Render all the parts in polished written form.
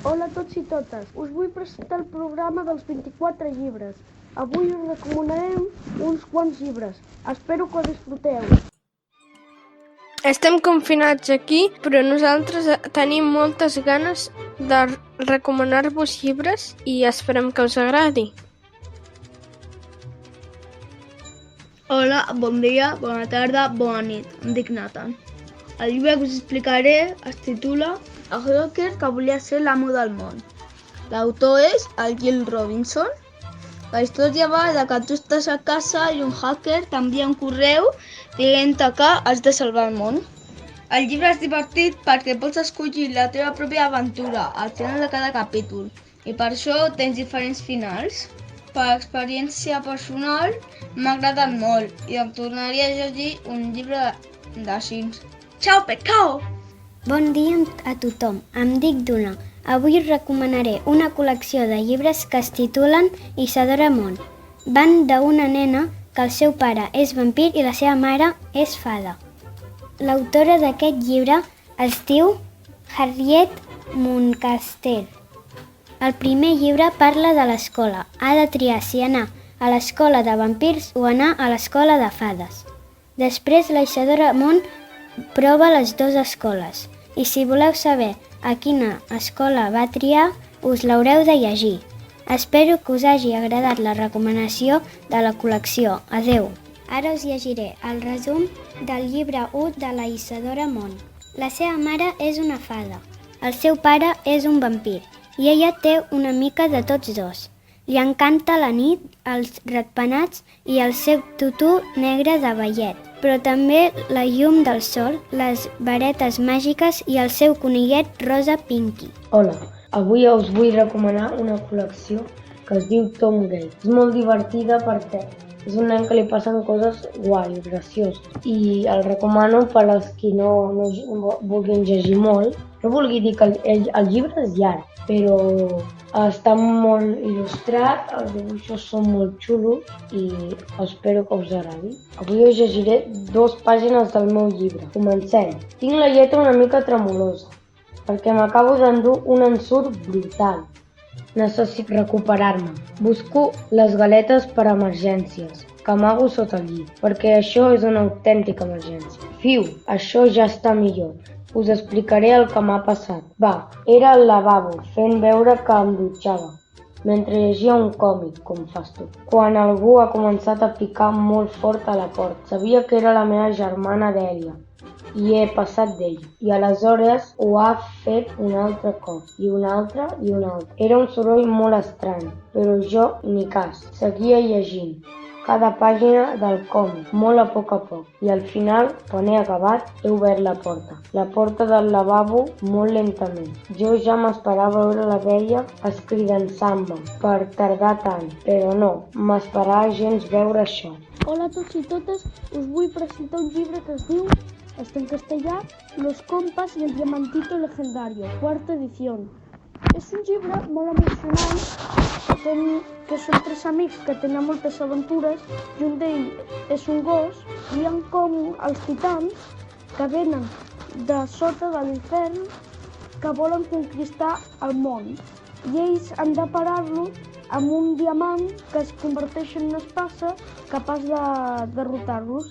Hola a tots i totes, us vull presentar el programa dels 24 llibres. Avui us recomanarem uns quants llibres. Espero que ho disfruteu. Estem confinats aquí, però nosaltres tenim moltes ganes de recomanar-vos llibres i esperem que us agradi. Hola, bon dia, bona tarda, bona nit. Em dic Nathan. El llibre que us explicaré es titula El hacker que volia ser l'amo del món. L'autor és el Jill Robinson. La història va de que tu estàs a casa i un hacker t'envia un correu dient que has de salvar el món. El llibre és divertit perquè pots escollir la teva pròpia aventura al final de cada capítol i per això tens diferents finals. Per experiència personal m'ha agradat molt i em tornaria a llegir un llibre d'així. Ciao, pecao! Bon dia a tothom, em dic Duna. Avui us recomanaré una col·lecció de llibres que es titulen Isadora Món. Van d'una nena que el seu pare és vampir i la seva mare és fada. L'autora d'aquest llibre es diu Harriet Muncaster. El primer llibre parla de l'escola. Ha de triar si anar a l'escola de vampirs o anar a l'escola de fades. Després la Isadora Món prova les dues escoles i si voleu saber a quina escola va triar, us l'haureu de llegir. Espero que us hagi agradat la recomanació de la col·lecció. Adeu! Ara us llegiré el resum del llibre 1 de la Isadora Món. La seva mare és una fada, el seu pare és un vampir i ella té una mica de tots dos. Li encanta la nit, els ratpenats i el seu tutú negre de ballet, però també la llum del sol, les varetes màgiques i el seu conillet rosa Pinky. Hola, avui us vull recomanar una col·lecció que es diu Tom Gate. És molt divertida perquè és un nen que li passen coses guai, gracioses. I el recomano per als qui no vulguin llegir molt. No vulgui dir que el llibre és llarg, però està molt il·lustrat, els dibuixos són molt xulos i espero que us agradi. Avui us llegiré 2 pàgines del meu llibre. Comencem. Tinc la lletra una mica tremolosa, perquè m'acabo d'endur un ensurt brutal. Necessito recuperar-me. Busco les galetes per a emergències, que amago sota el llit, perquè això és una autèntica emergència. Fiu, això ja està millor. Us explicaré el que m'ha passat. Va, era al lavabo, fent veure que em dutxava, mentre llegia un còmic, com fas tu, quan algú ha començat a picar molt fort a la porta. Sabia que era la meva germana Dèlia, i he passat d'ella. I aleshores ho ha fet un altre cop, i un altre, i un altre. Era un soroll molt estrany, però jo ni cas. Seguia llegint cada pàgina del còmic, molt a poc, i al final, quan he acabat, he obert la porta del lavabo molt lentament. Jo ja m'esperava veure la Dèlia escridansant-me per tardar tant, però no, m'esperava gens veure això. Hola a tots i totes, us vull presentar un llibre que es diu, està en castellà, Los compas y el diamantito legendario, 4ª edición. És un llibre molt emocionant, que són 3 amics que tenen moltes aventures i un d'ells és un gos i han com els titans que venen de sota de l'infern que volen conquistar el món i ells han de parar-lo amb un diamant que es converteix en una espasa capaç de derrotar-los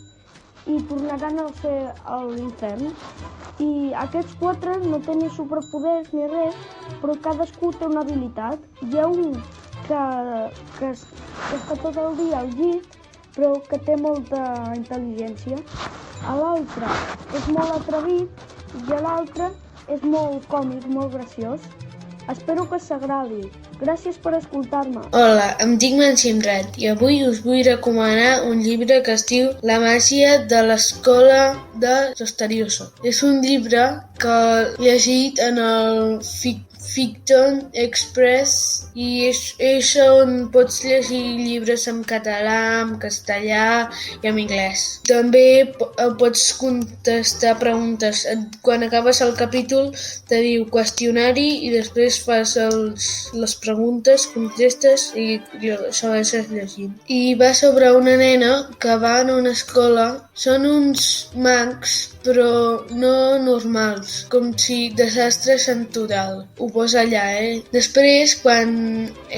i tornaran a ser a l'infern. I aquests 4 no tenen superpoders ni res, però cadascú té una habilitat. Hi ha un que està tot el dia al llit, però que té molta intel·ligència. L'altre és molt atrevit i l'altre és molt còmic, molt graciós. Espero que s'agradi. Gràcies per escoltar-me. Hola, em dic Mansimret i avui us vull recomanar un llibre que es diu La màgia de l'escola de Sosterioso. És un llibre que he llegit en el Fiction Express i és on pots llegir llibres en català, en castellà i en anglès. També pots contestar preguntes. Quan acabes el capítol te diu qüestionari i després fas les preguntes, contestes i segueixes llegint. I va sobre una nena que va a una escola Són uns mags, però no normals, com si desastre natural. Ho posa allà, Després, quan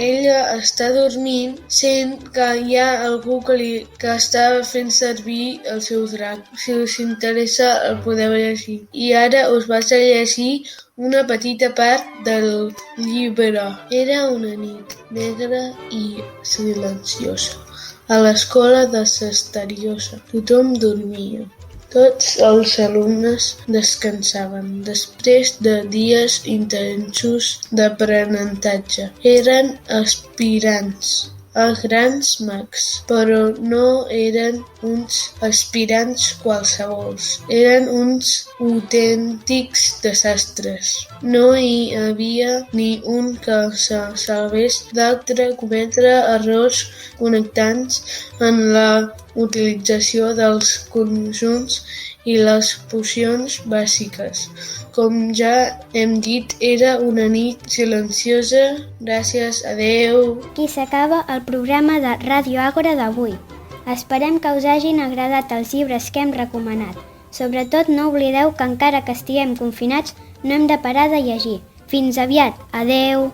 ella està dormint, sent que hi ha algú que està fent servir el seu drac. Si us interessa, el podeu llegir. I ara us vaig a llegir una petita part del llibre. Era una nit negra i silenciosa. A l'escola de Sesteriosa tothom dormia. Tots els alumnes descansaven després de dies intensos d'aprenentatge. Eren aspirants a grans mags, però no eren uns aspirants qualsevols. Eren uns autèntics desastres. No hi havia ni un que se salvés d'altre cometre errors connectats en la utilització dels conjunts i les pocions bàsiques. Com ja hem dit, era una nit silenciosa. Gràcies, adeu. Aquí s'acaba el programa de Ràdio Àgora d'avui. Esperem que us hagin agradat els llibres que hem recomanat. Sobretot no oblideu que encara que estiguem confinats no hem de parar de llegir. Fins aviat, adeu!